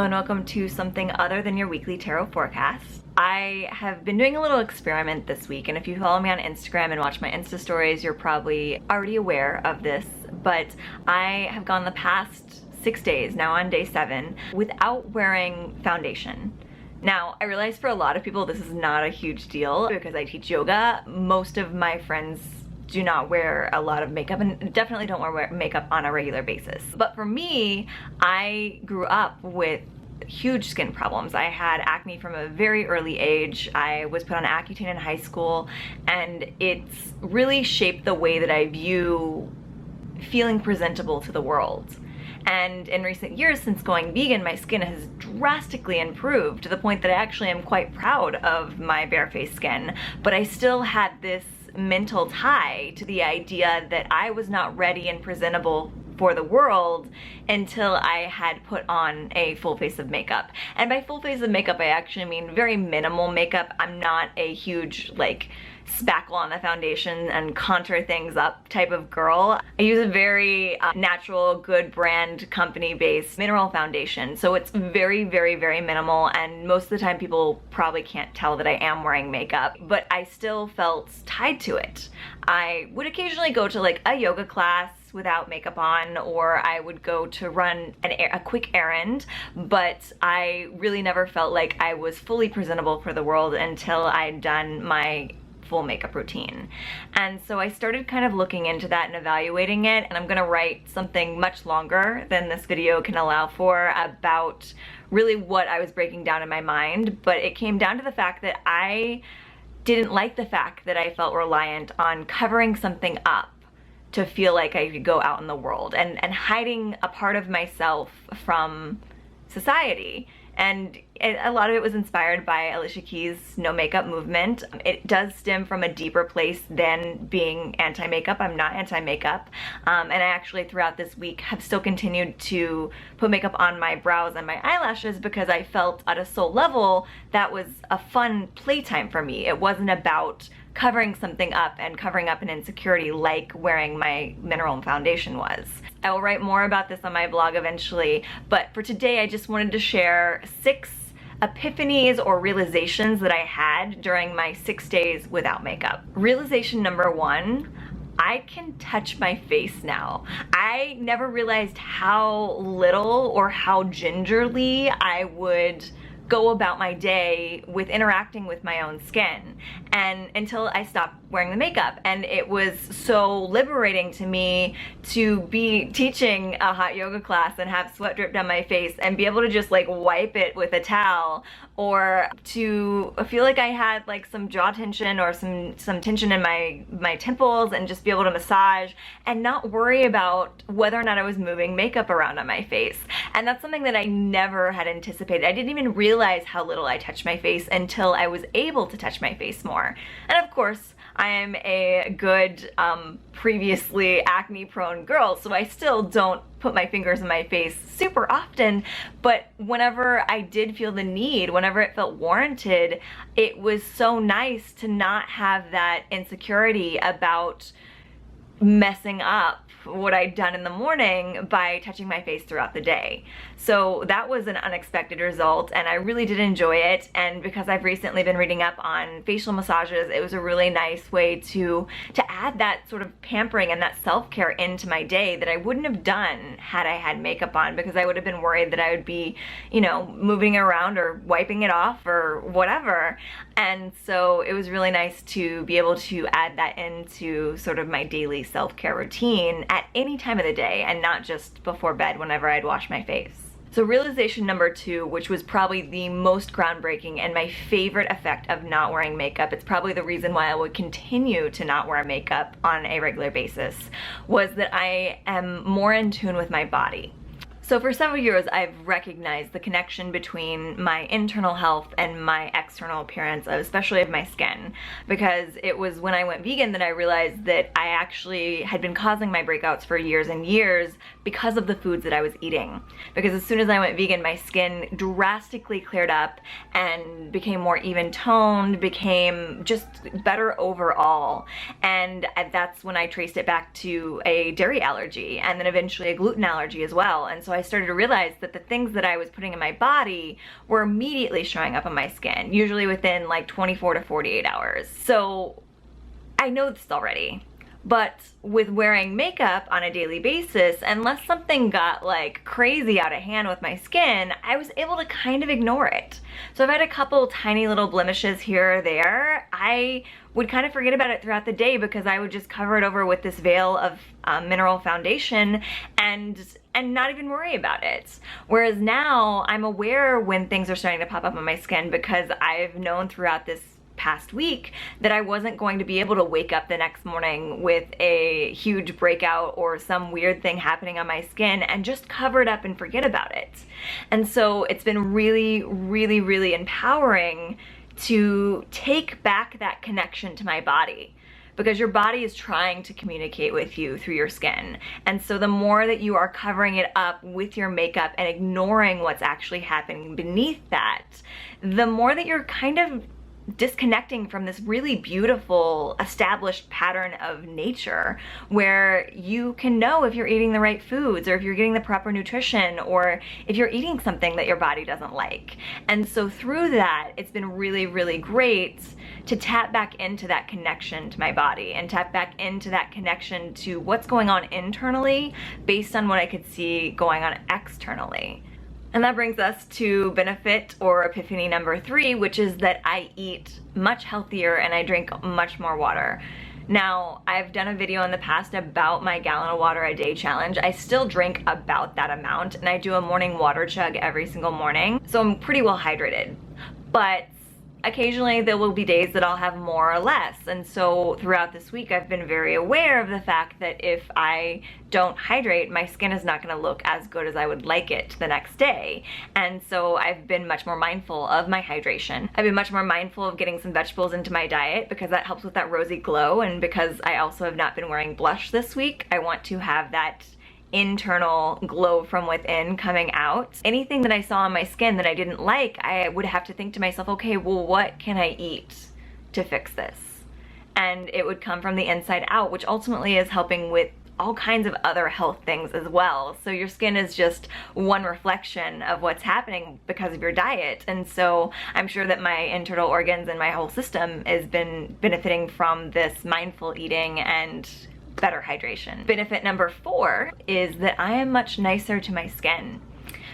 Hello and welcome to something other than your weekly tarot forecast. I have been doing a little experiment this week, and if you follow me on Instagram and watch my Insta stories, you're probably already aware of this, but I have gone the past 6 days, now on day 7, without wearing foundation. Now, I realize for a lot of people this is not a huge deal because I teach yoga. Most of my friends do not wear a lot of makeup and definitely don't wear makeup on a regular basis. But for me, I grew up with huge skin problems. I had acne from a very early age. I was put on Accutane in high school, and it's really shaped the way that I view feeling presentable to the world. And in recent years, since going vegan, my skin has drastically improved to the point that I actually am quite proud of my bare-faced skin. But I still had this mental tie to the idea that I was not ready and presentable for the world until I had put on a full face of makeup. And by full face of makeup, I actually mean very minimal makeup. I'm not a huge, spackle on the foundation and contour things up type of girl. I use a very natural, good brand, company-based mineral foundation. So it's very, very, very minimal, and most of the time people probably can't tell that I am wearing makeup, but I still felt tied to it. I would occasionally go to a yoga class without makeup on, or I would go to run a quick errand, but I really never felt like I was fully presentable for the world until I'd done my full makeup routine. And so I started kind of looking into that and evaluating it, and I'm gonna write something much longer than this video can allow for about really what I was breaking down in my mind. But it came down to the fact that I didn't like the fact that I felt reliant on covering something up to feel like I could go out in the world, and hiding a part of myself from society. And a lot of it was inspired by Alicia Keys' no makeup movement. It does stem from a deeper place than being anti-makeup. I'm not anti-makeup. And I actually throughout this week have still continued to put makeup on my brows and my eyelashes because I felt at a soul level that was a fun playtime for me. It wasn't about covering something up and covering up an insecurity like wearing my mineral foundation was. I will write more about this on my blog eventually, but for today I just wanted to share 6 epiphanies or realizations that I had during my 6 days without makeup. Realization number 1, I can touch my face now. I never realized how little or how gingerly I would go about my day with interacting with my own skin, and until I stopped wearing the makeup. And it was so liberating to me to be teaching a hot yoga class and have sweat drip down my face and be able to just wipe it with a towel, or to feel like I had some jaw tension or some tension in my temples and just be able to massage and not worry about whether or not I was moving makeup around on my face. And that's something that I never had anticipated. I didn't even realize how little I touched my face until I was able to touch my face more. And of course, I am a good, previously acne-prone girl, so I still don't put my fingers in my face super often, but whenever I did feel the need, whenever it felt warranted, it was so nice to not have that insecurity about messing up what I'd done in the morning by touching my face throughout the day. So that was an unexpected result, and I really did enjoy it. And because I've recently been reading up on facial massages, it was a really nice way to add that sort of pampering and that self-care into my day that I wouldn't have done had I had makeup on, because I would have been worried that I would be, moving it around or wiping it off or whatever. And so it was really nice to be able to add that into sort of my daily self-care routine at any time of the day, and not just before bed whenever I'd wash my face. So realization number 2, which was probably the most groundbreaking and my favorite effect of not wearing makeup, it's probably the reason why I would continue to not wear makeup on a regular basis, was that I am more in tune with my body. So for several years, I've recognized the connection between my internal health and my external appearance, especially of my skin, because it was when I went vegan that I realized that I actually had been causing my breakouts for years and years because of the foods that I was eating. Because as soon as I went vegan, my skin drastically cleared up and became more even toned, became just better overall. And that's when I traced it back to a dairy allergy, and then eventually a gluten allergy as well. And so I I started to realize that the things that I was putting in my body were immediately showing up on my skin, usually within like 24 to 48 hours. So I know this already. But with wearing makeup on a daily basis, unless something got like crazy out of hand with my skin, I was able to kind of ignore it. So I've had a couple tiny little blemishes here or there. I would kind of forget about it throughout the day because I would just cover it over with this veil of mineral foundation and not even worry about it. Whereas now I'm aware when things are starting to pop up on my skin because I've known throughout this past week that I wasn't going to be able to wake up the next morning with a huge breakout or some weird thing happening on my skin and just cover it up and forget about it. And so it's been really, really, really empowering to take back that connection to my body, because your body is trying to communicate with you through your skin. And so the more that you are covering it up with your makeup and ignoring what's actually happening beneath that, the more that you're kind of disconnecting from this really beautiful established pattern of nature where you can know if you're eating the right foods or if you're getting the proper nutrition or if you're eating something that your body doesn't like. And so through that, it's been really, really great to tap back into that connection to my body and tap back into that connection to what's going on internally based on what I could see going on externally. And that brings us to benefit or epiphany number 3, which is that I eat much healthier and I drink much more water. Now, I've done a video in the past about my gallon of water a day challenge. I still drink about that amount and I do a morning water chug every single morning. So I'm pretty well hydrated. But occasionally there will be days that I'll have more or less. And so throughout this week, I've been very aware of the fact that if I don't hydrate, my skin is not gonna look as good as I would like it the next day. And so I've been much more mindful of my hydration. I've been much more mindful of getting some vegetables into my diet because that helps with that rosy glow. And because I also have not been wearing blush this week, I want to have that internal glow from within coming out. Anything that I saw on my skin that I didn't like, I would have to think to myself, okay, well, what can I eat to fix this? And it would come from the inside out, which ultimately is helping with all kinds of other health things as well. So your skin is just one reflection of what's happening because of your diet. And so I'm sure that my internal organs and my whole system has been benefiting from this mindful eating and better hydration. Benefit number 4 is that I am much nicer to my skin.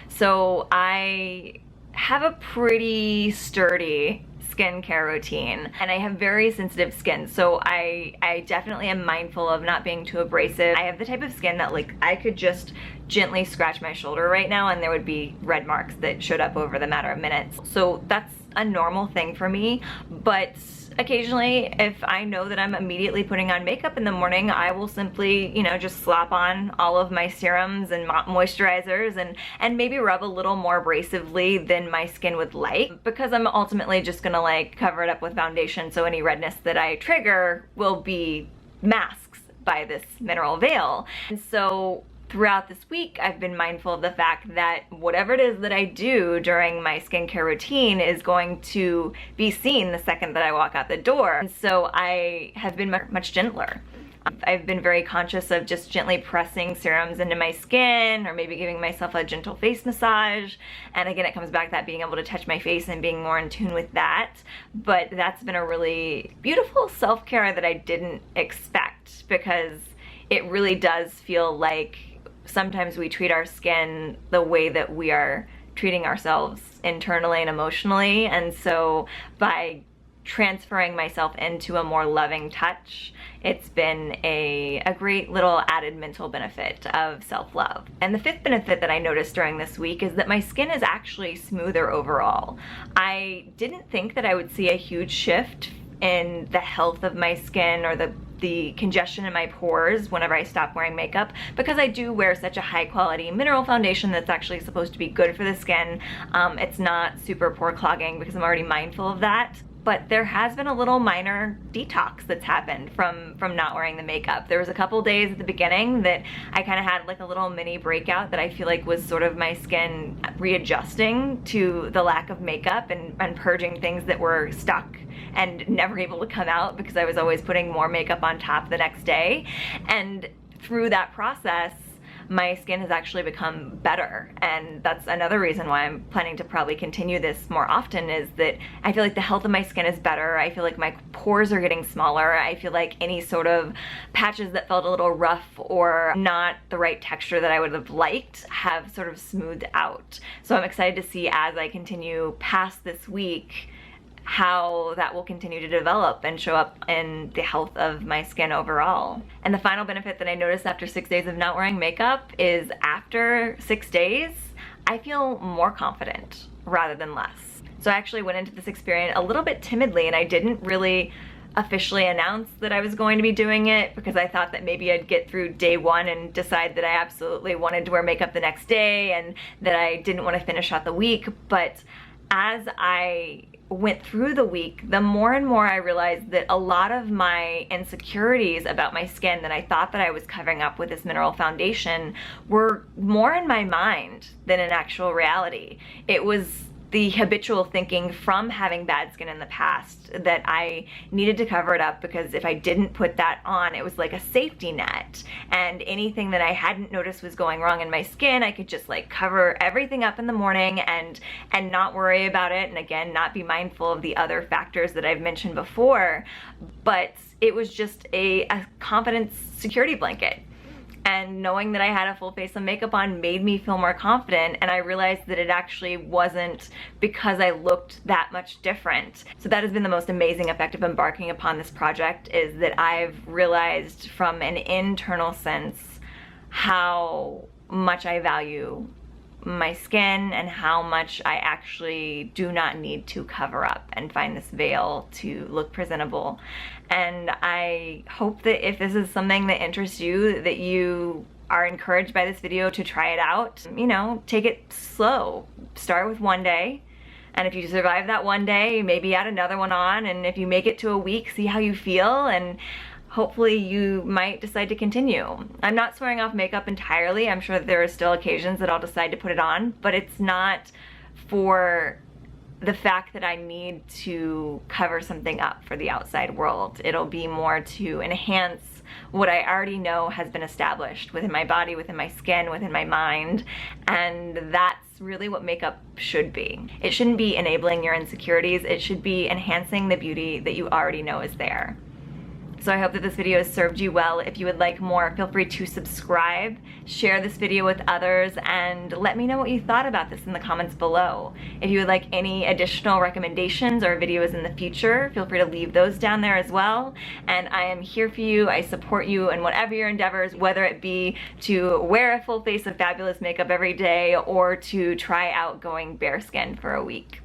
So I have a pretty sturdy skincare routine and I have very sensitive skin, so I definitely am mindful of not being too abrasive. I have the type of skin that like I could just gently scratch my shoulder right now and there would be red marks that showed up over the matter of minutes. So that's a normal thing for me, but occasionally if I know that I'm immediately putting on makeup in the morning, I will simply, you know, just slap on all of my serums and moisturizers and maybe rub a little more abrasively than my skin would like, because I'm ultimately just gonna like cover it up with foundation, so any redness that I trigger will be masked by this mineral veil. And so throughout this week, I've been mindful of the fact that whatever it is that I do during my skincare routine is going to be seen the second that I walk out the door. And so I have been much gentler. I've been very conscious of just gently pressing serums into my skin or maybe giving myself a gentle face massage. And again, it comes back to that being able to touch my face and being more in tune with that. But that's been a really beautiful self-care that I didn't expect, because it really does feel like sometimes we treat our skin the way that we are treating ourselves internally and emotionally. And so by transferring myself into a more loving touch, it's been a great little added mental benefit of self-love. And the 5th benefit that I noticed during this week is that my skin is actually smoother overall. I didn't think that I would see a huge shift in the health of my skin or the congestion in my pores whenever I stop wearing makeup, because I do wear such a high quality mineral foundation that's actually supposed to be good for the skin. It's not super pore clogging because I'm already mindful of that. But there has been a little minor detox that's happened from not wearing the makeup. There was a couple days at the beginning that I kind of had like a little mini breakout that I feel like was sort of my skin readjusting to the lack of makeup and purging things that were stuck and never able to come out because I was always putting more makeup on top the next day. And through that process, my skin has actually become better. And that's another reason why I'm planning to probably continue this more often, is that I feel like the health of my skin is better. I feel like my pores are getting smaller. I feel like any sort of patches that felt a little rough or not the right texture that I would have liked have sort of smoothed out. So I'm excited to see, as I continue past this week, how that will continue to develop and show up in the health of my skin overall. And the final benefit that I noticed after 6 days of not wearing makeup is, after 6 days, I feel more confident rather than less. So I actually went into this experience a little bit timidly, and I didn't really officially announce that I was going to be doing it, because I thought that maybe I'd get through day one and decide that I absolutely wanted to wear makeup the next day and that I didn't want to finish out the week. But as I went through the week, the more and more I realized that a lot of my insecurities about my skin that I thought that I was covering up with this mineral foundation were more in my mind than in actual reality. It was the habitual thinking from having bad skin in the past that I needed to cover it up, because if I didn't put that on, it was like a safety net, and anything that I hadn't noticed was going wrong in my skin, I could just like cover everything up in the morning and not worry about it, and again, not be mindful of the other factors that I've mentioned before. But it was just a confidence security blanket. And knowing that I had a full face of makeup on made me feel more confident, and I realized that it actually wasn't because I looked that much different. So that has been the most amazing effect of embarking upon this project, is that I've realized from an internal sense how much I value my skin and how much I actually do not need to cover up and find this veil to look presentable. And I hope that if this is something that interests you, that you are encouraged by this video to try it out. You know, take it slow. Start with 1 day. And if you survive that 1 day, maybe add another one on. And if you make it to a week, see how you feel, and hopefully you might decide to continue. I'm not swearing off makeup entirely. I'm sure that there are still occasions that I'll decide to put it on, but it's not for the fact that I need to cover something up for the outside world. It'll be more to enhance what I already know has been established within my body, within my skin, within my mind, and that's really what makeup should be. It shouldn't be enabling your insecurities. It should be enhancing the beauty that you already know is there. So I hope that this video has served you well. If you would like more, feel free to subscribe, share this video with others, and let me know what you thought about this in the comments below. If you would like any additional recommendations or videos in the future, feel free to leave those down there as well. And I am here for you. I support you in whatever your endeavors, whether it be to wear a full face of fabulous makeup every day or to try out going bare skin for a week.